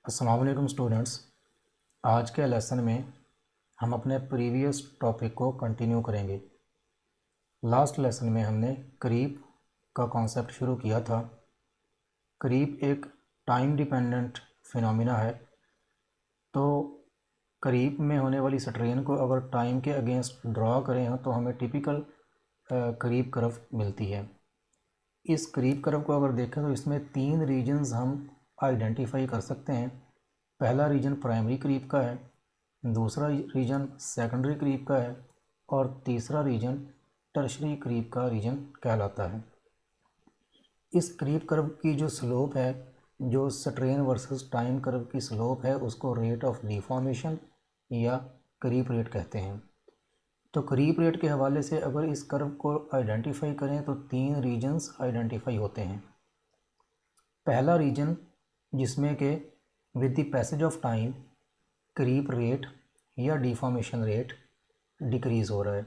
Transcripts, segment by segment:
अस्सलाम वालेकुम स्टूडेंट्स। आज के लेसन में हम अपने प्रीवियस टॉपिक को कंटिन्यू करेंगे। लास्ट लेसन में हमने क्रीप का कॉन्सेप्ट शुरू किया था। क्रीप एक टाइम डिपेंडेंट फिनोमिना है। तो क्रीप में होने वाली स्ट्रेन को अगर टाइम के अगेंस्ट ड्रॉ करें तो हमें टिपिकल क्रीप कर्व मिलती है। इस क्रीप कर्व को अगर देखें तो इसमें 3 रीजन्स हम आइडेंटिफाई कर सकते हैं। पहला रीजन प्राइमरी क्रीप का है, दूसरा रीजन सेकेंडरी क्रीप का है और तीसरा रीजन टर्शरी क्रीप का रीजन कहलाता है। इस क्रीप कर्व की जो स्लोप है, जो स्ट्रेन वर्सेस टाइम कर्व की स्लोप है, उसको रेट ऑफ डिफॉर्मेशन या क्रीप रेट कहते हैं। तो क्रीप रेट के हवाले से अगर इस कर्व को आइडेंटिफाई करें तो 3 रीजन्स आइडेंटिफाई होते हैं। पहला रीजन जिसमें कि with the passage of time creep rate या डिफॉर्मेशन रेट डिक्रीज़ हो रहा है।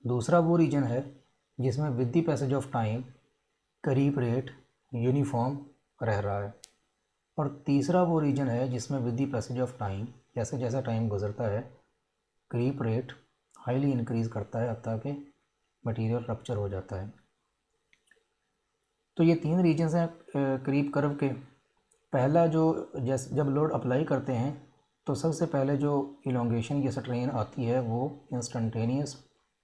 दूसरा वो रीजन है जिसमें with the passage of time creep rate uniform रह रहा है। और तीसरा वो रीजन है जिसमें with the passage of time, जैसे जैसा टाइम गुजरता है, क्रीप रेट हाईली इंक्रीज़ करता है हत्ता कि मटेरियल रप्चर हो जाता है। तो ये 3 रीजन्स हैं क्रीप कर्व के। पहला जो जैसे जब लोड अप्लाई करते हैं तो सबसे पहले जो इलोंगेशन की स्ट्रेन आती है वो इंस्टंटेनियस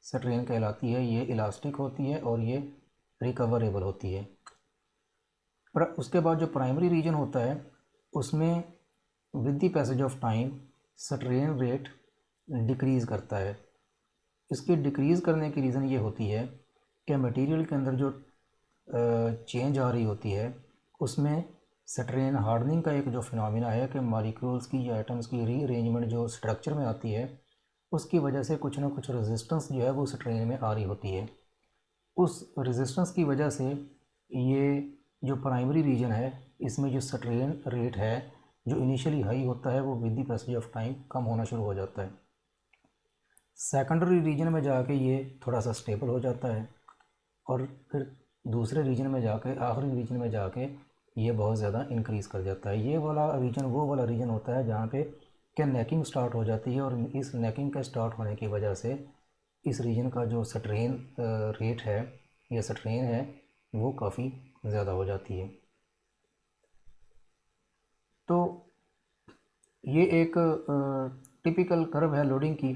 स्ट्रेन कहलाती है। ये इलास्टिक होती है और ये रिकवरेबल होती है। पर उसके बाद जो प्राइमरी रीजन होता है उसमें with the passage of time strain rate decrease करता है। इसके डिक्रीज़ करने की रीज़न ये होती है कि मटेरियल के अंदर जो चेंज आ रही होती है उसमें स्ट्रेन हार्डनिंग का एक जो फिनोमिना है कि मॉलिक्यूल्स की या एटम्स की रीअरेंजमेंट जो स्ट्रक्चर में आती है उसकी वजह से कुछ ना कुछ रेजिस्टेंस जो है वो स्ट्रेन में आ रही होती है। उस रेजिस्टेंस की वजह से ये जो प्राइमरी रीजन है इसमें जो स्ट्रेन रेट है जो इनिशियली हाई होता है वो with the passage of time कम होना शुरू हो जाता है। सेकेंडरी रीजन में जाके ये थोड़ा सा स्टेबल हो जाता है और फिर दूसरे रीजन में जाके, आखिरी रीजन में जाके ये बहुत ज़्यादा इंक्रीज़ कर जाता है। ये वाला रीजन वो वाला रीजन होता है जहाँ पे क्या नेकिंग स्टार्ट हो जाती है और इस नेकिंग के स्टार्ट होने की वजह से इस रीजन का जो स्ट्रेन रेट है या स्ट्रेन है वो काफ़ी ज़्यादा हो जाती है। तो ये एक टिपिकल कर्व है लोडिंग की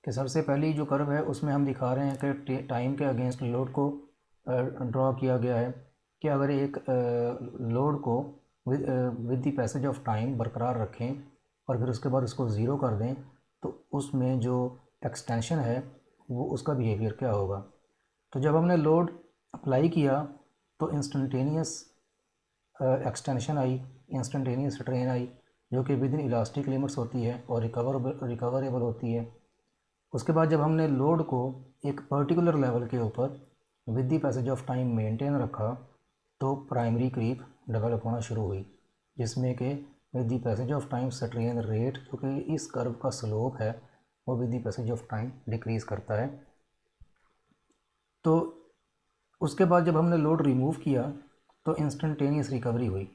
कि सबसे पहली जो कर्व है उसमें हम दिखा रहे हैं कि टाइम के अगेंस्ट लोड को ड्रॉ किया गया है कि अगर एक लोड को with the passage of time बरकरार रखें और फिर उसके बाद उसको ज़ीरो कर दें तो उसमें जो एक्सटेंशन है वो उसका बिहेवियर क्या होगा। तो जब हमने लोड अप्लाई किया तो इंस्टेंटेनियस एक्सटेंशन आई, इंस्टेंटेनियस स्ट्रेन आई जो कि विद इन इलास्टिक लिमिट्स होती है और रिकवरेबल होती है। उसके बाद जब हमने लोड को एक पर्टिकुलर लेवल के ऊपर with the passage of time maintain रखा तो प्राइमरी क्रीप डेवलप होना शुरू हुई जिसमें कि with the passage of time strain rate जो कि इस कर्व का स्लोप है वो with the passage of time decrease करता है। तो उसके बाद जब हमने लोड रिमूव किया तो इंस्टेंटेनियस रिकवरी हुई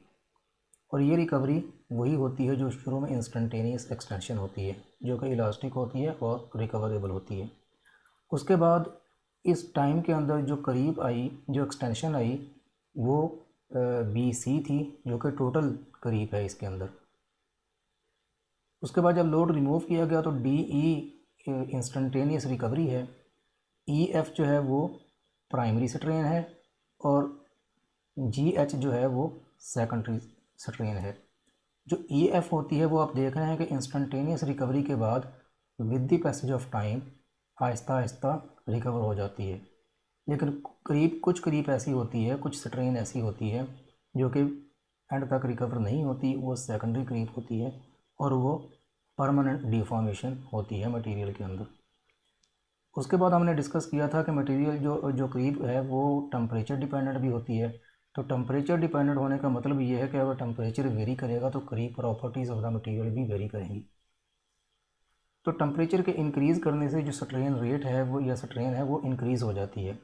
और ये रिकवरी वही होती है जो शुरू में इंस्टेंटेनियस एक्सटेंशन होती है जो कि इलास्टिक होती है और रिकवरेबल होती है। उसके बाद इस टाइम के अंदर जो करीब आई, जो एक्सटेंशन आई वो बी सी थी जो कि टोटल करीब है इसके अंदर। उसके बाद जब लोड रिमूव किया गया तो डी ई इंस्टेंटेनियस रिकवरी है, ई एफ जो है वो प्राइमरी स्ट्रेन है और जी एच जो है वो सेकेंडरी स्ट्रेन है। जो ई एफ होती है वो आप देख रहे हैं कि इंस्टेंटेनियस रिकवरी के बाद with the passage of time Aahista Aahista recover हो जाती है। लेकिन कुछ करीब ऐसी होती है, कुछ स्ट्रेन ऐसी होती है जो कि एंड तक रिकवर नहीं होती, वो सेकेंडरी क्रीप होती है और वो परमानेंट डिफॉर्मेशन होती है मटेरियल के अंदर। उसके बाद हमने डिस्कस किया था कि मटेरियल जो जो क्रीप है वो टेम्परेचर डिपेंडेंट भी होती है। तो टेम्परेचर डिपेंडेंट होने का मतलब ये है कि अगर टेम्परेचर वेरी करेगा तो creep properties of the material भी वेरी करेंगी। तो टेम्परेचर के इंक्रीज़ करने से जो स्ट्रेन रेट है वो या स्ट्रेन है वो इंक्रीज़ हो जाती है।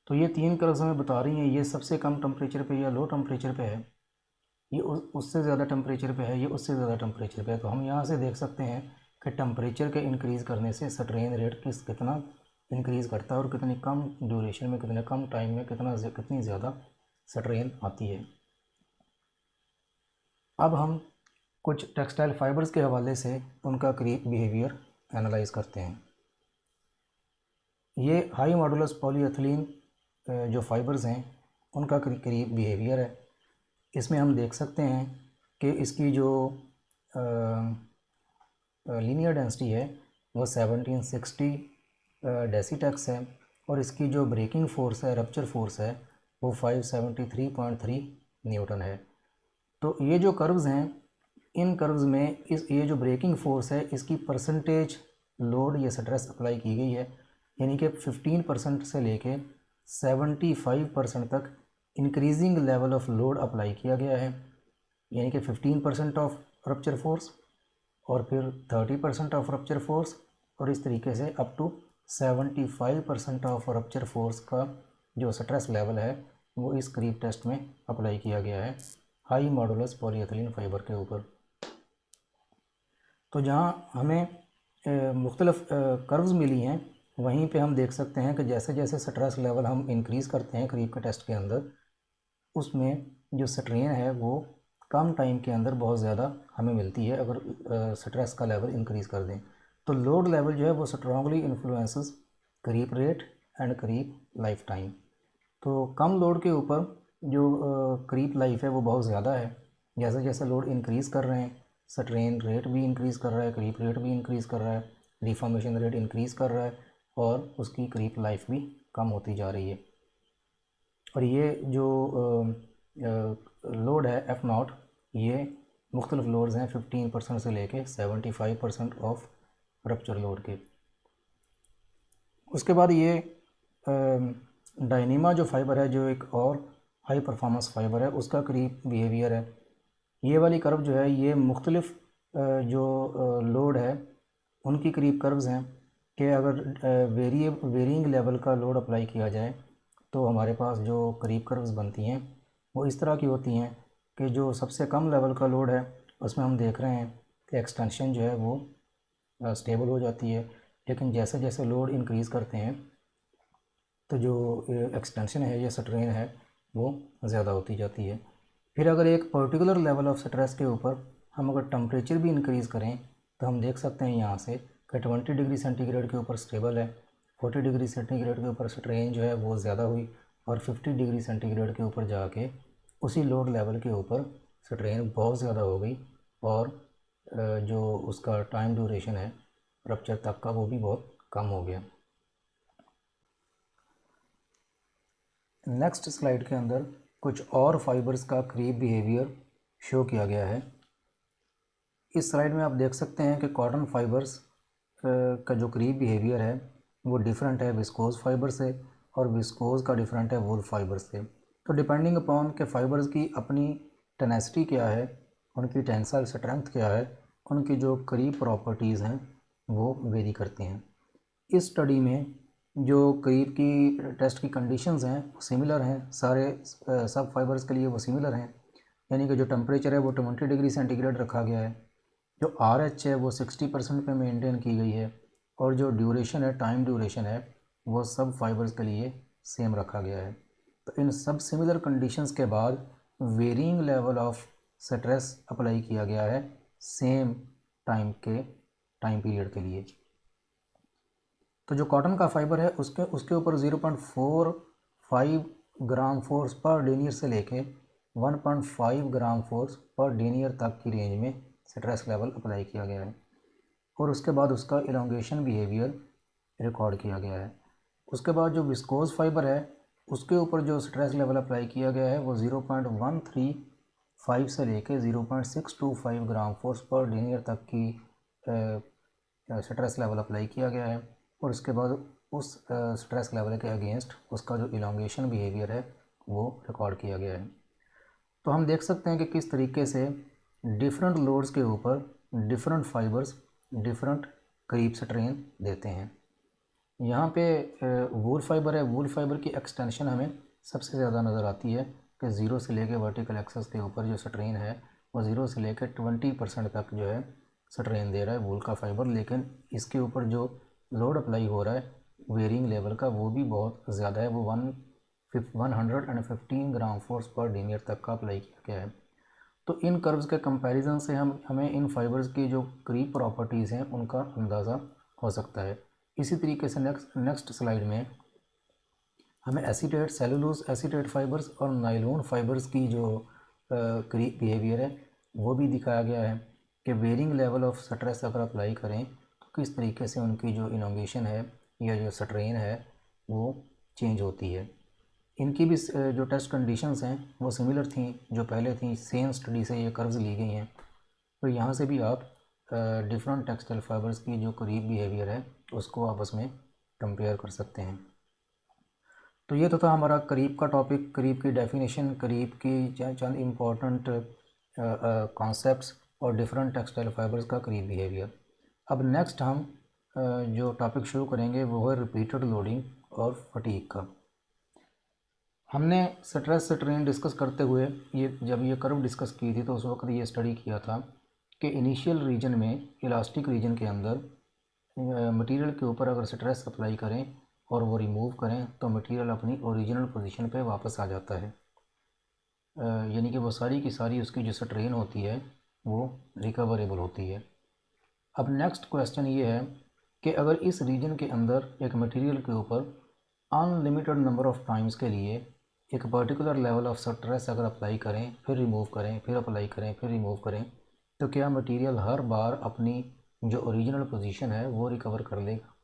तो ये 3 कर्व्स हमें बता रही हैं, ये सबसे कम टेम्परेचर पे या लो टेम्परेचर पे है, ये उससे ज़्यादा टेम्परेचर पे है, ये उससे ज़्यादा टेम्परेचर पे है। तो हम यहाँ से देख सकते हैं कि टेम्परेचर के इंक्रीज़ करने से स्ट्रेन रेट कितना इंक्रीज़ करता है और कितनी कम ड्यूरेशन में, कितने कम टाइम में कितनी ज़्यादा स्ट्रेन आती है। अब हम कुछ टेक्सटाइल फाइबर्स के हवाले से उनका क्रीप बिहेवियर एनालाइज करते हैं। ये हाई मॉडुलस पॉलीएथिलीन जो फाइबर्स हैं उनका क्रीप बिहेवियर है। इसमें हम देख सकते हैं कि इसकी जो लीनियर डेंसिटी है वो 1760 डेसीटेक्स है और इसकी जो ब्रेकिंग फोर्स है, रप्चर फोर्स है, वो 573.3 न्यूटन है। तो ये जो कर्व्स हैं, इन कर्व्स में ये जो ब्रेकिंग फोर्स है इसकी परसेंटेज लोड या स्ट्रेस अप्लाई की गई है, यानी कि 15% से लेके 75% तक increasing level of load apply किया गया है, यानी कि 15% ऑफ रप्चर फोर्स और फिर 30% ऑफ रप्चर फोर्स और इस तरीके से up to 75% of rupture force का जो स्ट्रेस लेवल है वो इस क्रीप टेस्ट में अप्लाई किया गया है हाई मॉडुलस पॉलीएथिलीन फाइबर के ऊपर। तो जहाँ हमें मुख्तलिफ कर्व्स मिली हैं वहीं पे हम देख सकते हैं कि जैसे जैसे स्ट्रेस लेवल हम इंक्रीज़ करते हैं क्रीप के टेस्ट के अंदर, उसमें जो स्ट्रेन है वो कम टाइम के अंदर बहुत ज़्यादा हमें मिलती है अगर स्ट्रेस का लेवल इंक्रीज़ कर दें। तो लोड लेवल जो है वो strongly influences creep rate and creep life time. तो कम लोड के ऊपर जो क्रीप लाइफ है वो बहुत ज़्यादा है। जैसे जैसे लोड इंक्रीज़ कर रहे हैं स्ट्रेन रेट भी इंक्रीज़ कर रहा है, क्रीप रेट भी इंक्रीज़ कर रहा है, डिफॉर्मेशन रेट इंक्रीज़ कर रहा है और उसकी क्रीप लाइफ भी कम होती जा रही है। और ये जो लोड है एफ नॉट, ये मुख्तलिफ लोड्स हैं 15% से लेके 75% ऑफ रप्चर लोड के। उसके बाद ये डायनीमा जो फाइबर है, जो एक और हाई परफॉर्मेंस फाइबर है, उसका क्रीप बिहेवियर है। ये वाली कर्व जो है ये मुख्तलिफ जो लोड है उनकी क्रीप कर्व्स हैं कि अगर वेरिएंग लेवल का लोड अप्लाई किया जाए तो हमारे पास जो क्रीप कर्व्स बनती हैं वो इस तरह की होती हैं कि जो सबसे कम लेवल का लोड है उसमें हम देख रहे हैं कि एक्सटेंशन जो है वो स्टेबल हो जाती है, लेकिन जैसे जैसे लोड इंक्रीज़ करते हैं तो जो एक्सटेंशन है या स्ट्रेन है वो ज़्यादा होती जाती है। फिर अगर एक पर्टिकुलर लेवल ऑफ स्ट्रेस के ऊपर हम अगर टेम्परेचर भी इंक्रीज़ करें तो हम देख सकते हैं यहाँ से कि 20 डिग्री सेंटीग्रेड के ऊपर स्टेबल है, 40 डिग्री सेंटीग्रेड के ऊपर स्ट्रेन जो है वो ज़्यादा हुई और 50 डिग्री सेंटीग्रेड के ऊपर जाके उसी लोड लेवल के ऊपर स्ट्रेन बहुत ज़्यादा हो गई और जो उसका टाइम ड्यूरेशन है रप्चर तक का वो भी बहुत कम हो गया। नेक्स्ट स्लाइड के अंदर कुछ और फाइबर्स का क्रीप बिहेवियर शो किया गया है। इस स्लाइड में आप देख सकते हैं कि कॉटन फाइबर्स का जो क्रीप बिहेवियर है वो डिफरेंट है विस्कोस फाइबर से और विस्कोस का डिफरेंट है वूल फाइबर से। तो डिपेंडिंग अपॉन के फाइबर्स की अपनी टेनेसिटी क्या है, उनकी टेंसाइल स्ट्रेंथ क्या है, उनकी जो क्रीप प्रॉपर्टीज़ हैं वो वेरी करती हैं। इस स्टडी में जो क्रीप की टेस्ट की कंडीशंस हैं वो सिमिलर हैं, सारे सब फाइबर्स के लिए वो सिमिलर हैं, यानी कि जो टेम्परेचर है वो 20 डिग्री सेंटीग्रेड रखा गया है, जो RH है वो 60% पे मेंटेन की गई है और जो ड्यूरेशन है, टाइम ड्यूरेशन है, वो सब फाइबर्स के लिए सेम रखा गया है। तो इन सब सिमिलर कंडीशंस के बाद varying level of stress apply किया गया है सेम टाइम पीरियड के लिए। तो जो कॉटन का फाइबर है उसके ऊपर 0.45 ग्राम फोर्स पर डेनियर से लेके 1.5 ग्राम फोर्स पर डेनियर तक की रेंज में स्ट्रेस लेवल अप्लाई किया गया है और उसके बाद उसका इलोंगेशन बिहेवियर रिकॉर्ड किया गया है। उसके बाद जो विस्कोस फाइबर है उसके ऊपर जो स्ट्रेस लेवल अप्लाई किया गया है वो 0.135 से लेके 0.625 ग्राम फोर्स पर डेनियर तक की स्ट्रेस लेवल अप्लाई किया गया है और उसके बाद उस स्ट्रेस लेवल के अगेंस्ट उसका जो इलोंगेशन बिहेवियर है वो रिकॉर्ड किया गया है। तो हम देख सकते हैं कि किस तरीके से डिफरेंट लोड्स के ऊपर different fibres different creep strain देते हैं। यहाँ पे वूल फाइबर है, वूल फाइबर की एक्सटेंशन हमें सबसे ज़्यादा नज़र आती है कि 0 से लेकर वर्टिकल एक्सेस के ऊपर जो स्ट्रेन है वो 0 से लेकर 20% तक जो है स्ट्रेन दे रहा है वूल का फाइबर, लेकिन इसके ऊपर जो लोड अप्लाई हो रहा है वेरिंग लेवल का वो भी बहुत ज़्यादा है, वो 115 ग्राम फोर्स पर लीनियर तक का अप्लाई किया गया है। तो इन कर्व्स के कंपैरिजन से हमें इन फाइबर्स की जो क्रीप प्रॉपर्टीज़ हैं उनका अंदाज़ा हो सकता है। इसी तरीके से नेक्स्ट स्लाइड में हमें एसीटेट, सेलुलोज एसीटेट फाइबर्स और नायलॉन फाइबर्स की जो क्रीप बिहेवियर है वो भी दिखाया गया है कि वेरिंग लेवल ऑफ स्ट्रेस अगर अप्लाई करें तो किस तरीके से उनकी जो इनोवेशन है या जो स्ट्रेन है वो चेंज होती है। इनकी भी जो टेस्ट कंडीशंस हैं वो सिमिलर थी जो पहले थी, सेम स्टडी से ये कर्व्स ली गई हैं। तो यहाँ से भी आप डिफरेंट टेक्सटाइल फाइबर्स की जो करीब बिहेवियर है उसको आपस में कंपेयर कर सकते हैं। तो ये तो था हमारा करीब का टॉपिक, करीब की डेफिनेशन, करीब की चंद इम्पोर्टेंट कॉन्सेप्ट्स और डिफरेंट टेक्सटाइल फाइबर्स का करीब बिहेवियर। अब नेक्स्ट हम जो टॉपिक शुरू करेंगे वो है रिपीटेड लोडिंग और फटीग का। हमने स्ट्रेस स्ट्रेन डिस्कस करते हुए जब ये कर्व डिस्कस की थी तो उस वक्त ये स्टडी किया था कि इनिशियल रीजन में, इलास्टिक रीजन के अंदर मटेरियल के ऊपर अगर स्ट्रेस अप्लाई करें और वो रिमूव करें तो मटेरियल अपनी ओरिजिनल पोजीशन पे वापस आ जाता है, यानी कि वो सारी की सारी उसकी जो स्ट्रेन होती है वो रिकवरेबल होती है। अब नेक्स्ट क्वेश्चन ये है कि अगर इस रीजन के अंदर एक मटेरियल के ऊपर अनलिमिटेड नंबर ऑफ टाइम्स के लिए एक पर्टिकुलर लेवल ऑफ स्ट्रेस अगर अप्लाई करें, फिर रिमूव करें, फिर अप्लाई करें, फिर रिमूव करें, तो क्या मटेरियल हर बार अपनी जो ओरिजिनल पोजीशन है वो रिकवर कर लेगा?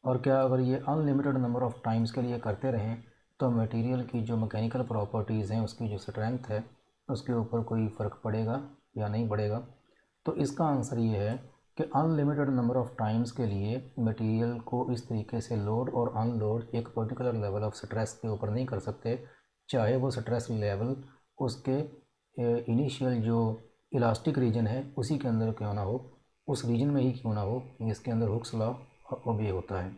और क्या अगर ये अनलिमिटेड नंबर ऑफ टाइम्स के लिए करते रहें तो मटेरियल की जो मैकेनिकल प्रॉपर्टीज़ हैं, उसकी जो स्ट्रेंथ है, उसके ऊपर कोई फ़र्क पड़ेगा या नहीं पड़ेगा? तो इसका आंसर ये है कि अनलिमिटेड नंबर ऑफ टाइम्स के लिए मटेरियल को इस तरीके से लोड और अनलोड एक पर्टिकुलर लेवल ऑफ स्ट्रेस के ऊपर नहीं कर सकते, चाहे वो स्ट्रेस लेवल उसके इनिशियल जो इलास्टिक रीजन है उसी के अंदर क्यों ना हो, उस रीजन में ही क्यों ना हो जिसके अंदर हुक्स लॉ ओबे होता है।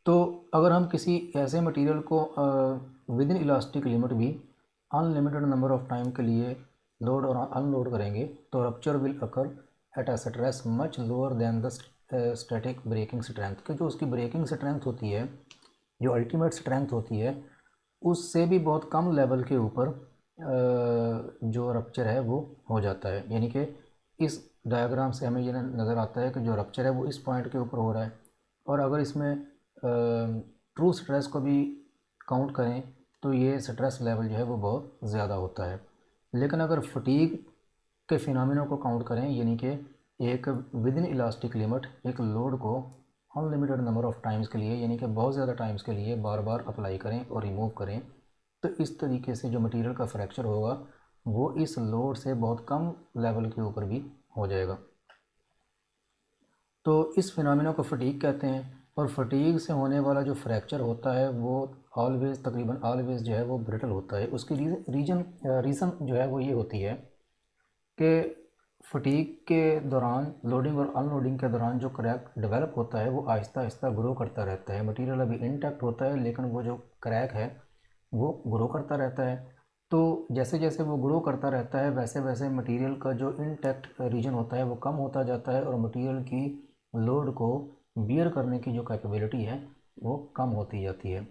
तो अगर हम किसी ऐसे मटेरियल को विद इन इलास्टिक लिमिट भी अनलिमिटेड नंबर ऑफ टाइम के लिए लोड और अनलोड करेंगे तो rupture will occur at a stress much lower than the static breaking strength, कि जो उसकी ब्रेकिंग स्ट्रेंथ होती है, जो अल्टीमेट स्ट्रेंथ होती है, उससे भी बहुत कम लेवल के ऊपर जो रप्चर है वो हो जाता है। यानी कि इस डायग्राम से हमें ये नज़र आता है कि जो रप्चर है वो इस पॉइंट के ऊपर हो रहा है, और अगर इसमें ट्रू स्ट्रेस को भी काउंट करें तो ये स्ट्रेस लेवल जो है वो बहुत ज़्यादा होता है। लेकिन अगर फटीग के फिनोमिना को काउंट करें, यानी कि एक विद इन इलास्टिक लिमिट एक लोड को अनलिमिटेड नंबर ऑफ टाइम्स के लिए, यानी कि बहुत ज़्यादा टाइम्स के लिए बार बार अप्लाई करें और रिमूव करें, तो इस तरीके से जो मटेरियल का फ्रैक्चर होगा वो इस लोड से बहुत कम लेवल के ऊपर भी हो जाएगा। तो इस फिनोमिना को फटीग कहते हैं, और फटीग से होने वाला जो फ्रैक्चर होता है वो तकरीबन ऑलवेज जो है वो ब्रिटल होता है। उसकी रीज़न जो है वो ये होती है कि फटीग के दौरान, लोडिंग और अनलोडिंग के दौरान जो क्रैक डेवलप होता है वो आहिस्ता आहिस्ता ग्रो करता रहता है। मटेरियल अभी इंटैक्ट होता है लेकिन वो जो क्रैक है वो ग्रो करता रहता है। तो जैसे जैसे वो ग्रो करता रहता है वैसे वैसे मटेरियल का जो इंटैक्ट रीजन होता है वो कम होता जाता है और मटेरियल की लोड को बियर करने की जो कैपेबिलिटी है वो कम होती जाती है।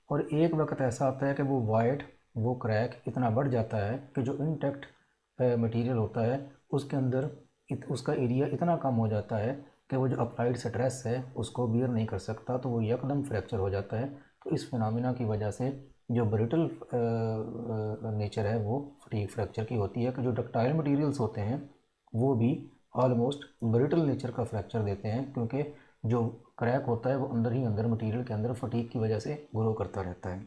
और एक वक्त ऐसा आता है कि वो क्रैक इतना बढ़ जाता है कि जो इंटैक्ट मटेरियल होता है उसके अंदर उसका एरिया इतना कम हो जाता है कि वो जो अप्लाइड स्ट्रेस है उसको बियर नहीं कर सकता, तो वो यकदम फ्रैक्चर हो जाता है। तो इस फिनोमिना की वजह से जो ब्रिटल नेचर है वो फटीग फ्रैक्चर की होती है, कि जो डक्टाइल मटेरियल्स होते हैं वो भी ऑलमोस्ट ब्रिटल नेचर का फ्रैक्चर देते हैं, क्योंकि जो क्रैक होता है वो अंदर ही अंदर मटेरियल के अंदर फटीग की वजह से ग्रो करता रहता है।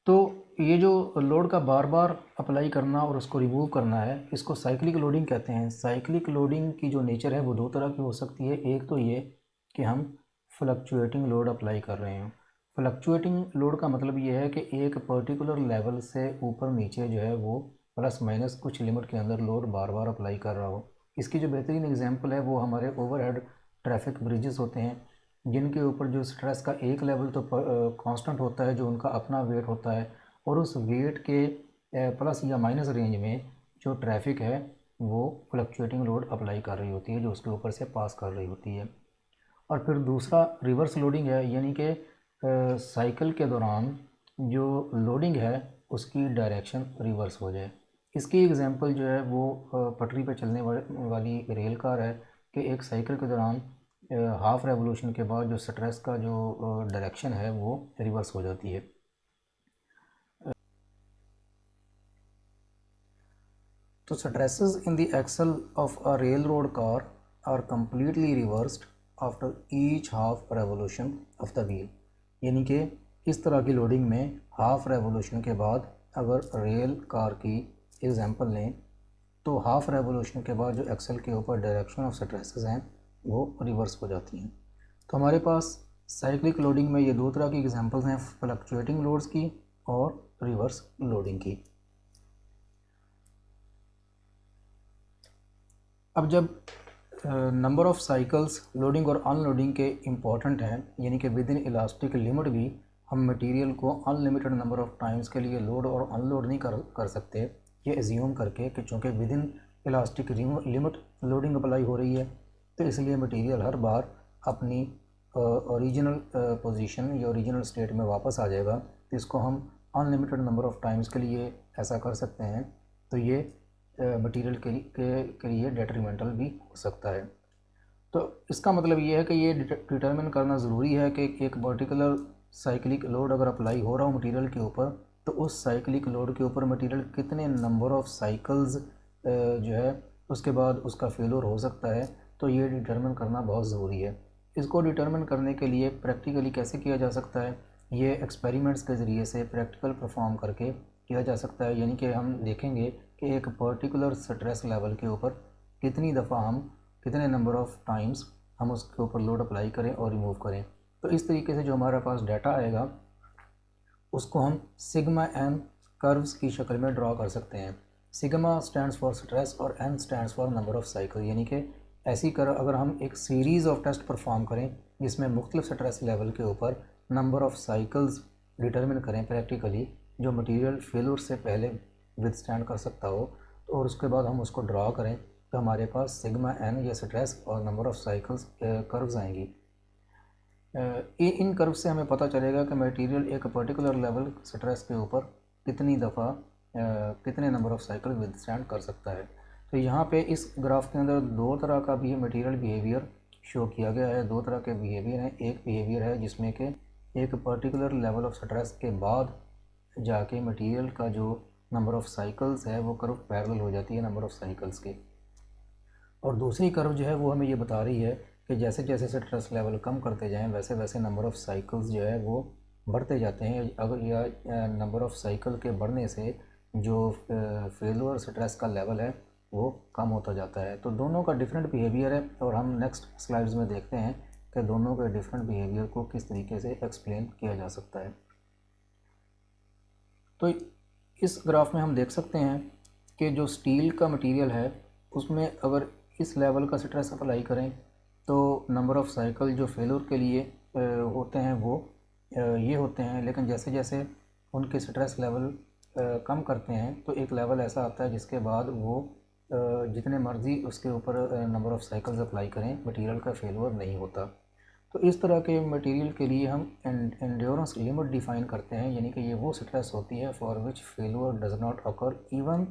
तो ये जो लोड का बार बार अप्लाई करना और उसको रिमूव करना है, इसको साइक्लिक लोडिंग कहते हैं। साइक्लिक लोडिंग की जो नेचर है वो दो तरह की हो सकती है। एक तो ये कि हम फ्लक्चुएटिंग लोड अप्लाई कर रहे हैं। फ्लक्चुएटिंग लोड का मतलब ये है कि एक पर्टिकुलर लेवल से ऊपर नीचे जो है वो प्लस माइनस कुछ लिमिट के अंदर लोड बार बार अप्लाई कर रहा हो। इसकी जो बेहतरीन एग्जांपल है वो हमारे ओवरहेड ट्रैफिक ब्रिजेस होते हैं, जिनके ऊपर जो स्ट्रेस का एक लेवल तो कांस्टेंट होता है, जो उनका अपना वेट होता है, और उस वेट के प्लस या माइनस रेंज में जो ट्रैफिक है वो फ्लक्चुएटिंग लोड अप्लाई कर रही होती है, जो उसके ऊपर से पास कर रही होती है। और फिर दूसरा रिवर्स लोडिंग है, यानी कि साइकिल के दौरान जो लोडिंग है उसकी डायरेक्शन रिवर्स हो जाए। इसकी एग्जांपल जो है वो पटरी पर चलने वाली रेल कार है कि एक साइकिल के दौरान हाफ रेवोल्यूशन के बाद जो स्ट्रेस का जो डायरेक्शन है वो रिवर्स हो जाती है। तो stresses in the axle of a railroad car are completely reversed after each half revolution of the wheel। यानी कि इस तरह की लोडिंग में हाफ रेवोल्यूशन के बाद अगर रेल कार की एग्जांपल लें तो हाफ रेवोल्यूशन के बाद जो एक्सल के ऊपर डायरेक्शन ऑफ स्ट्रेसेस हैं वो रिवर्स हो जाती हैं। तो हमारे पास साइक्लिक लोडिंग में ये दो तरह की एग्जांपल्स हैं, फ्लक्चुएटिंग लोड्स की और रिवर्स लोडिंग की। अब जब नंबर ऑफ़ साइकिल्स लोडिंग और अनलोडिंग के इम्पॉर्टेंट हैं, यानी कि विद इन इलास्टिक लिमिट भी हम मटेरियल को अनलिमिटेड नंबर ऑफ़ टाइम्स के लिए लोड और अनलोड नहीं कर सकते, ये एज्यूम करके कि चूँकि with in elastic limit loading apply हो रही है तो इसलिए मटेरियल हर बार अपनी ओरिजिनल पोजीशन या ओरिजिनल स्टेट में वापस आ जाएगा। तो इसको हम अनलिमिटेड नंबर ऑफ़ टाइम्स के लिए ऐसा कर सकते हैं। तो ये मटेरियल के लिए डेट्रीमेंटल भी हो सकता है। तो इसका मतलब ये है कि ये डिटरमिन करना ज़रूरी है कि एक पर्टिकुलर साइक्लिक लोड अगर अप्लाई हो रहा हो मटेरियल के ऊपर तो उस साइक्लिक लोड के ऊपर मटेरियल कितने नंबर ऑफ़ साइकिल्स जो है उसके बाद उसका फेलियर हो सकता है। तो ये डिटरमिन करना बहुत ज़रूरी है। इसको डिटरमिन करने के लिए प्रैक्टिकली कैसे किया जा सकता है, ये एक्सपेरिमेंट्स के ज़रिए से प्रैक्टिकल परफॉर्म करके किया जा सकता है। यानी कि हम देखेंगे कि एक पर्टिकुलर स्ट्रेस लेवल के ऊपर कितनी दफ़ा हम कितने नंबर ऑफ़ टाइम्स हम उसके ऊपर लोड अप्लाई करें और रिमूव करें। तो इस तरीके से जो हमारे पास डाटा आएगा उसको हम सिग्मा एन कर्व्स की शक्ल में ड्रॉ कर सकते हैं। सिग्मा स्टैंड्स फॉर स्ट्रेस और N stands for number of cycle, यानी कि ऐसी कर अगर हम एक सीरीज़ ऑफ टेस्ट परफॉर्म करें जिसमें मुख्तलिफ स्ट्रेस लेवल के ऊपर नंबर ऑफ़ साइकिल्स डिटरमिन करें प्रैक्टिकली, जो मटेरियल फेलियर से पहले विदस्टैंड कर सकता हो, तो और उसके बाद हम उसको ड्रा करें तो हमारे पास सिग्मा एन या स्ट्रेस और नंबर ऑफ़ साइकिल्स कर्व्स आएंगी। इन कर्व से हमें पता चलेगा कि मटेरियल एक पर्टिकुलर लेवल स्ट्रेस के ऊपर कितनी दफ़ा कितने नंबर ऑफ़ साइकिल विदस्टैंड कर सकता है। तो यहाँ पे इस ग्राफ के अंदर दो तरह का भी मटेरियल बिहेवियर शो किया गया है। दो तरह के बिहेवियर हैं। एक बिहेवियर है जिसमें कि एक पर्टिकुलर लेवल ऑफ स्ट्रेस के बाद जाके मटेरियल का जो नंबर ऑफ़ साइकिल्स है वो कर्व पैरेलल हो जाती है नंबर ऑफ़ साइकिल्स के, और दूसरी कर्व जो है वो हमें ये बता रही है कि जैसे जैसे स्ट्रेस लेवल कम करते जाएं वैसे वैसे नंबर ऑफ़ साइकिल्स जो है वो बढ़ते जाते हैं। अगर या नंबर ऑफ़ साइकिल के बढ़ने से जो फेलियर स्ट्रेस का लेवल है वो कम होता जाता है। तो दोनों का डिफरेंट बिहेवियर है और हम नेक्स्ट स्लाइड्स में देखते हैं कि दोनों के डिफरेंट बिहेवियर को किस तरीके से एक्सप्लेन किया जा सकता है। तो इस ग्राफ में हम देख सकते हैं कि जो स्टील का मटेरियल है उसमें अगर इस लेवल का स्ट्रेस अप्लाई करें तो नंबर ऑफ़ साइकिल जो फेलियर के लिए होते हैं वो ये होते हैं, लेकिन जैसे जैसे उनके स्ट्रेस लेवल कम करते हैं तो एक लेवल ऐसा आता है जिसके बाद वो जितने मर्ज़ी उसके ऊपर नंबर ऑफ़ साइकिल्स अप्लाई करें मटेरियल का फेलियर नहीं होता। तो इस तरह के मटेरियल के लिए हम एंड्योरेंस लिमिट डिफ़ाइन करते हैं, यानी कि ये वो स्ट्रेस होती है for which failure does not occur even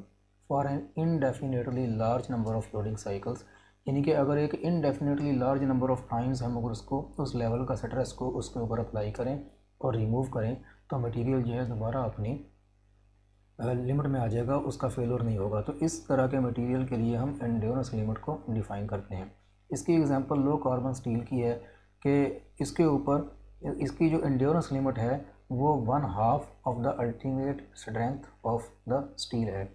for an indefinitely large number of loading cycles. यानी कि अगर एक indefinitely large number of times हम अगर उसको उस लेवल का स्ट्रेस को उसके ऊपर अप्लाई करें और रिमूव करें तो मटेरियल जो है दोबारा अपनी लिमिट में आ जाएगा, उसका फेलियर नहीं होगा। तो इस तरह के मटेरियल के लिए हम एंड्योरेंस लिमिट को डिफ़ाइन करते हैं। इसकी एग्जांपल लो कार्बन स्टील की है कि इसके ऊपर इसकी जो एंड्योरेंस लिमिट है वो 1/2 of the ultimate strength of the steel है।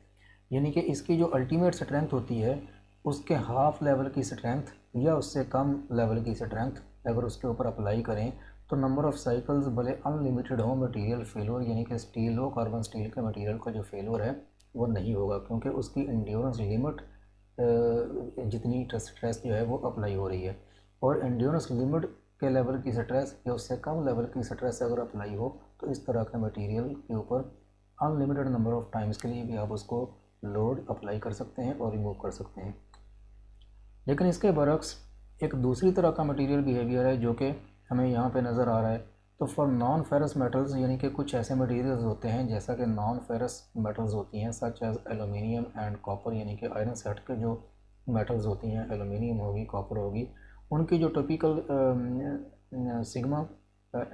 यानी कि इसकी जो अल्टीमेट स्ट्रेंथ होती है उसके हाफ लेवल की स्ट्रेंथ या उससे कम लेवल की स्ट्रेंथ अगर उसके ऊपर अप्लाई करें तो नंबर ऑफ़ साइकिल्स भले अनलिमिटेड हो, मटेरियल फेलियर यानी कि स्टील लो कार्बन स्टील के मटेरियल का जो फेलियर है वो नहीं होगा, क्योंकि उसकी एंड्योरेंस लिमिट जितनी स्ट्रेस जो है वो अप्लाई हो रही है। और एंड्योरेंस लिमिट के लेवल की स्ट्रेस या उससे कम लेवल की स्ट्रेस अगर अप्लाई हो तो इस तरह के मटेरियल के ऊपर अनलिमिटेड नंबर ऑफ टाइम्स के लिए भी आप उसको लोड अप्लाई कर सकते हैं और रिमूव कर सकते हैं। लेकिन इसके बरक्स एक दूसरी तरह का मटेरियल बिहेवियर है जो कि हमें यहाँ पे नज़र आ रहा है। तो फॉर नॉन फेरस मेटल्स, यानी कि कुछ ऐसे मटेरियल्स होते हैं जैसा कि नॉन फेरस मेटल्स होती हैं such as aluminium and copper, यानी कि आयरन सेट के जो मेटल्स होती हैं, एलुमिनियम होगी, कॉपर होगी, उनकी जो टिपिकल सिग्मा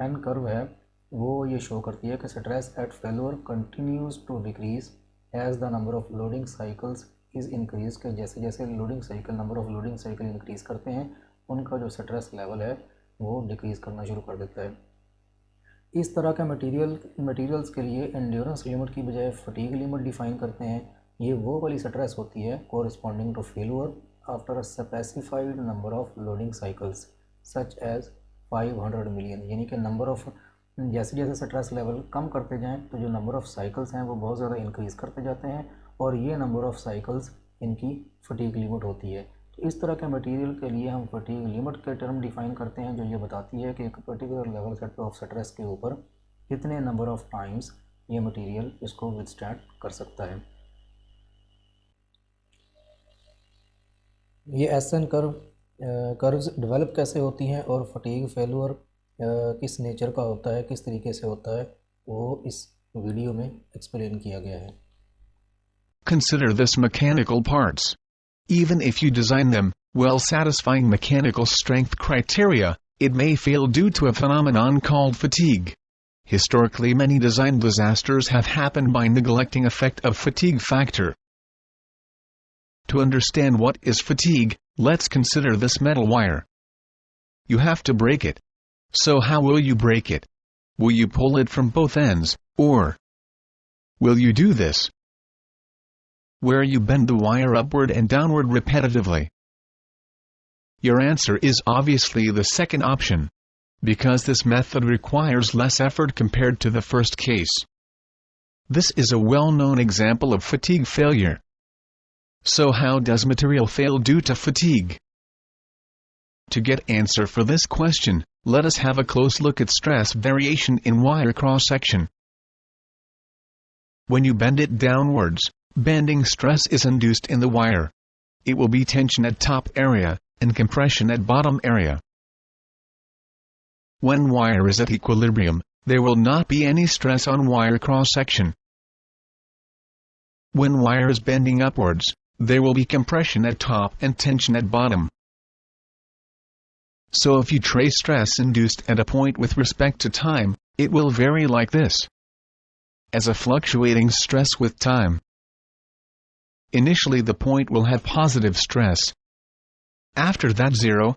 एन कर्व है वो ये शो करती है कि stress at failure continues to decrease as the number of loading cycles is increase, के जैसे जैसे loading cycle, number of loading cycle increase करते हैं उनका जो स्ट्रेस लेवल है वो डिक्रीज़ करना शुरू कर देता है। इस तरह के मटेरियल्स के लिए एंड्योरेंस लिमिट की बजाय फटीग लिमिट डिफाइन करते हैं। ये वो वाली स्ट्रेस होती है corresponding to failure after a specified number of loading cycles such as 500 million, यानी कि नंबर ऑफ, जैसे जैसे स्ट्रेस लेवल कम करते जाएं तो जो नंबर ऑफ़ साइकिल्स हैं वो बहुत ज़्यादा इंक्रीज़ करते जाते हैं और ये नंबर ऑफ़ साइकिल्स इनकी फटीग लिमिट होती है। तो इस तरह के मटेरियल के लिए हम फटीग लिमिट के टर्म डिफाइन करते हैं जो ये बताती है कि एक पर्टिकुलर लेवल ऑफ स्ट्रेस के ऊपर कितने नंबर ऑफ़ टाइम्स ये मटेरियल इसको विथस्टैंड कर सकता है। ये एसन कर्व्स डेवलप कैसे होती हैं और फटीग फेल्योर किस नेचर का होता है, किस तरीके से होता है, वो इस वीडियो में एक्सप्लेन किया गया है। Consider this mechanical parts. Even if you design them well satisfying mechanical strength criteria, it may fail due to a phenomenon called fatigue. Historically, many design disasters have happened by neglecting effect of fatigue factor. To understand what is fatigue, let's consider this metal wire. You have to break it. So how will you break it? Will you pull it from both ends, or will you do this, where you bend the wire upward and downward repetitively? Your answer is obviously the second option, because this method requires less effort compared to the first case. This is a well-known example of fatigue failure. So how does material fail due to fatigue? To get answer for this question, let us have a close look at stress variation in wire cross-section. When you bend it downwards, bending stress is induced in the wire. It will be tension at top area, and compression at bottom area. When wire is at equilibrium, there will not be any stress on wire cross-section. When wire is bending upwards, there will be compression at top and tension at bottom. So if you trace stress induced at a point with respect to time, it will vary like this. As a fluctuating stress with time. Initially the point will have positive stress. After that zero.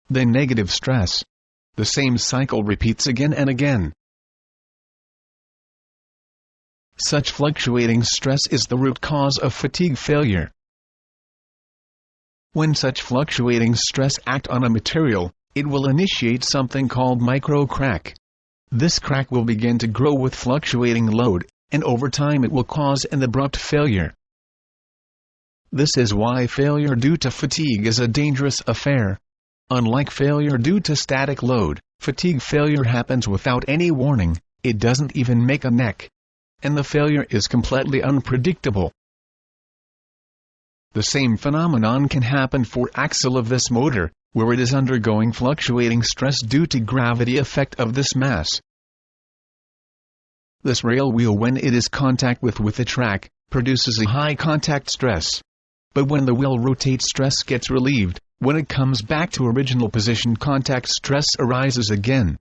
Then negative stress. The same cycle repeats again and again. Such fluctuating stress is the root cause of fatigue failure. When such fluctuating stress act on a material, it will initiate something called micro-crack. This crack will begin to grow with fluctuating load, and over time it will cause an abrupt failure. This is why failure due to fatigue is a dangerous affair. Unlike failure due to static load, fatigue failure happens without any warning, it doesn't even make a neck. And the failure is completely unpredictable. The same phenomenon can happen for axle of this motor, where it is undergoing fluctuating stress due to gravity effect of this mass. This rail wheel, when it is contact with the track, produces a high contact stress. But when the wheel rotates, stress gets relieved. When it comes back to original position, contact stress arises again.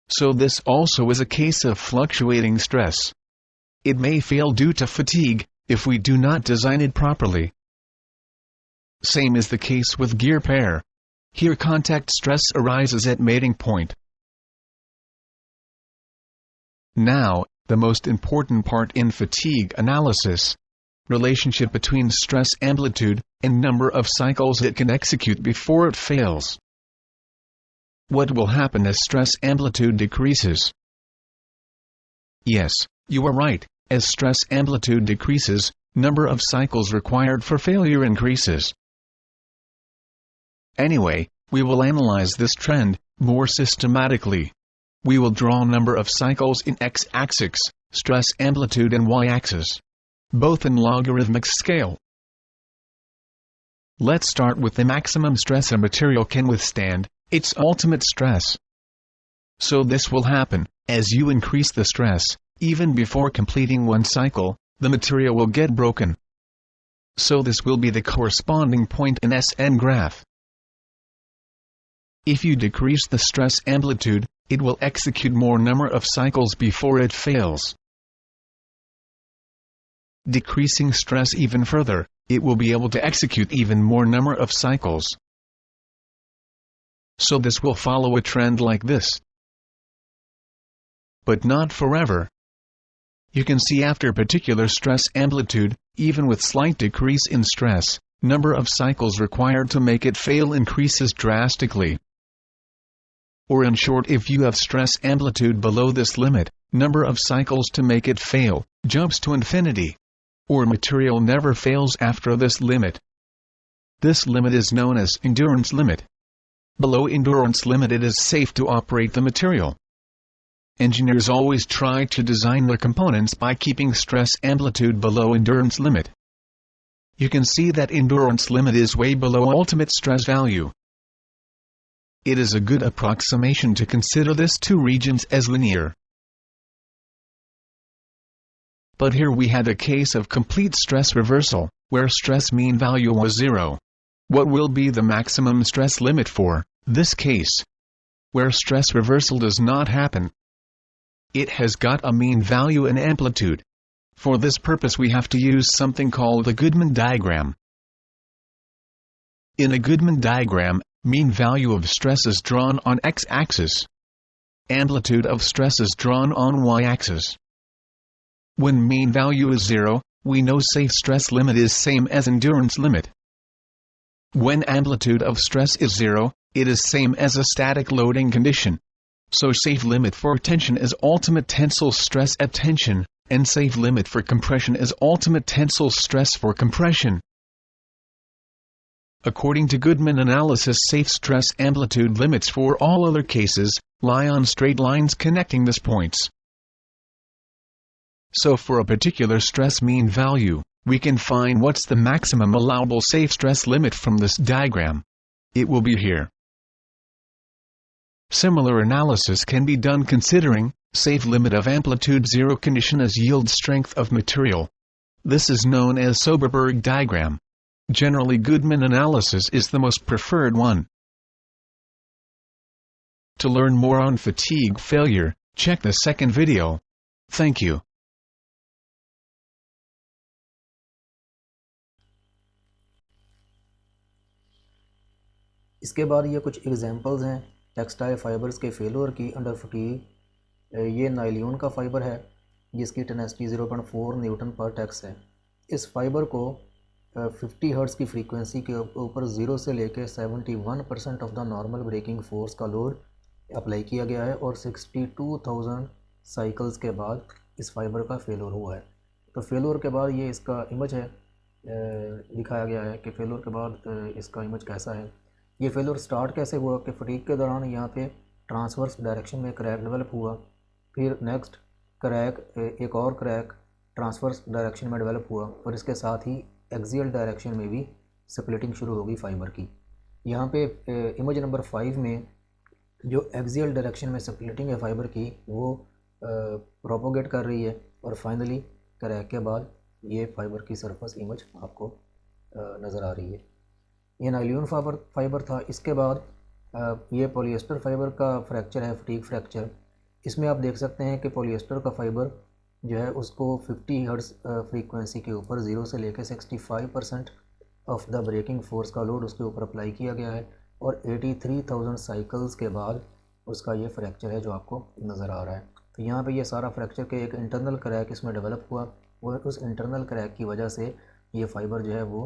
So this also is a case of fluctuating stress. It may fail due to fatigue, if we do not design it properly. Same is the case with gear pair. Here contact stress arises at mating point. Now, the most important part in fatigue analysis. Relationship between stress amplitude and number of cycles it can execute before it fails. What will happen as stress amplitude decreases? Yes, you are right. As stress amplitude decreases, number of cycles required for failure increases. Anyway, We will analyze this trend more systematically. We will draw number of cycles in x-axis, stress amplitude and y-axis, both in logarithmic scale. Let's start with the maximum stress a material can withstand, its ultimate stress. So this will happen, as you increase the stress, even before completing one cycle, the material will get broken. So this will be the corresponding point in SN graph. If you decrease the stress amplitude, it will execute more number of cycles before it fails. Decreasing stress even further, it will be able to execute even more number of cycles. So this will follow a trend like this. But not forever. You can see after particular stress amplitude, even with slight decrease in stress, number of cycles required to make it fail increases drastically. Or in short, if you have stress amplitude below this limit, number of cycles to make it fail jumps to infinity. Or material never fails after this limit. This limit is known as endurance limit. Below endurance limit it is safe to operate the material. Engineers always try to design the components by keeping stress amplitude below endurance limit. You can see that endurance limit is way below ultimate stress value. It is a good approximation to consider these two regions as linear. But here we had a case of complete stress reversal, where stress mean value was 0. What will be the maximum stress limit for this case? Where stress reversal does not happen. It has got a mean value and amplitude. For this purpose we have to use something called the Goodman diagram. In a Goodman diagram, mean value of stress is drawn on x-axis. Amplitude of stress is drawn on y-axis. When mean value is 0, we know safe stress limit is same as endurance limit. When amplitude of stress is 0, it is same as a static loading condition. So safe limit for tension is ultimate tensile stress at tension, and safe limit for compression is ultimate tensile stress for compression. According to Goodman analysis, safe stress amplitude limits for all other cases lie on straight lines connecting these points. So for a particular stress mean value, we can find what's the maximum allowable safe stress limit from this diagram. It will be here. Similar analysis can be done considering safe limit of amplitude 0 condition as yield strength of material. This is known as Soberberg diagram. Generally, Goodman analysis is the most preferred one. To learn more on fatigue failure, check the second video. Thank you. इसके बाद ये कुछ examples हैं textile fibres के failure की under fatigue. ये nylon का fibre है जिसकी टेनेसिटी 0.4 न्यूटन पर टेक्स है। इस फाइबर को 50 हर्ट्ज़ की फ्रीक्वेंसी के ऊपर 0 से लेकर 71% of the normal breaking force का लोड अप्लाई किया गया है और 62,000 साइकिल्स के बाद इस फाइबर का फेलियर हुआ है। तो फेलियर के बाद ये इसका इमेज है, दिखाया गया है कि फेलियर के बाद इसका इमेज कैसा है। ये फेलियर स्टार्ट कैसे हुआ कि फटीग के दौरान यहाँ पे ट्रांसवर्स डायरेक्शन में क्रैक डेवलप हुआ, फिर नेक्स्ट क्रैक एक और क्रैक ट्रांसवर्स डायरेक्शन में डेवलप हुआ और इसके साथ ही एक्सियल डायरेक्शन में भी स्प्लिटिंग शुरू होगी फाइबर की। यहाँ पे इमेज नंबर 5 में जो एक्सियल डायरेक्शन में स्प्लिटिंग है फाइबर की वो प्रोपोगेट कर रही है और फाइनली क्रैक के बाद ये फाइबर की सरफेस इमेज आपको नज़र आ रही है। ये नाइलॉन फाइबर था। इसके बाद ये पॉलिएस्टर फाइबर का फ्रैक्चर है, फटीग फ्रैक्चर। इसमें आप देख सकते हैं कि पॉलिएस्टर का फाइबर जो है उसको 50 हर्ट्ज़ फ्रीक्वेंसी के ऊपर 0 से लेकर 65% ऑफ द ब्रेकिंग फोर्स का लोड उसके ऊपर अप्लाई किया गया है और 83,000 साइकिल्स के बाद उसका ये फ्रैक्चर है जो आपको नज़र आ रहा है। तो यहाँ पे ये सारा फ्रैक्चर के एक इंटरनल क्रैक इसमें डेवलप हुआ और उस इंटरनल क्रैक की वजह से ये फाइबर जो है वो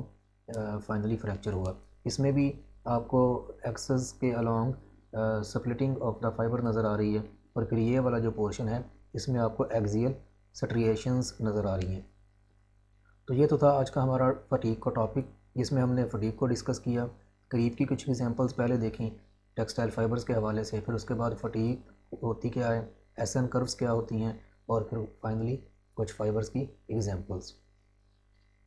फाइनली फ्रैक्चर हुआ। इसमें भी आपको एक्सेस के along splitting of the fibre नज़र आ रही है और फिर ये वाला जो पोर्शन है इसमें आपको एक्सियल स्ट्रिएशंस नज़र आ रही हैं। तो ये तो था आज का हमारा फटीग का टॉपिक जिसमें हमने फटीग को डिस्कस किया। क्रीप की कुछ एग्जांपल्स पहले देखी टेक्सटाइल फाइबर्स के हवाले से, फिर उसके बाद फटीग होती क्या है, एसएन कर्व्स क्या होती हैं, और फिर फाइनली कुछ फाइबर्स की एग्जांपल्स।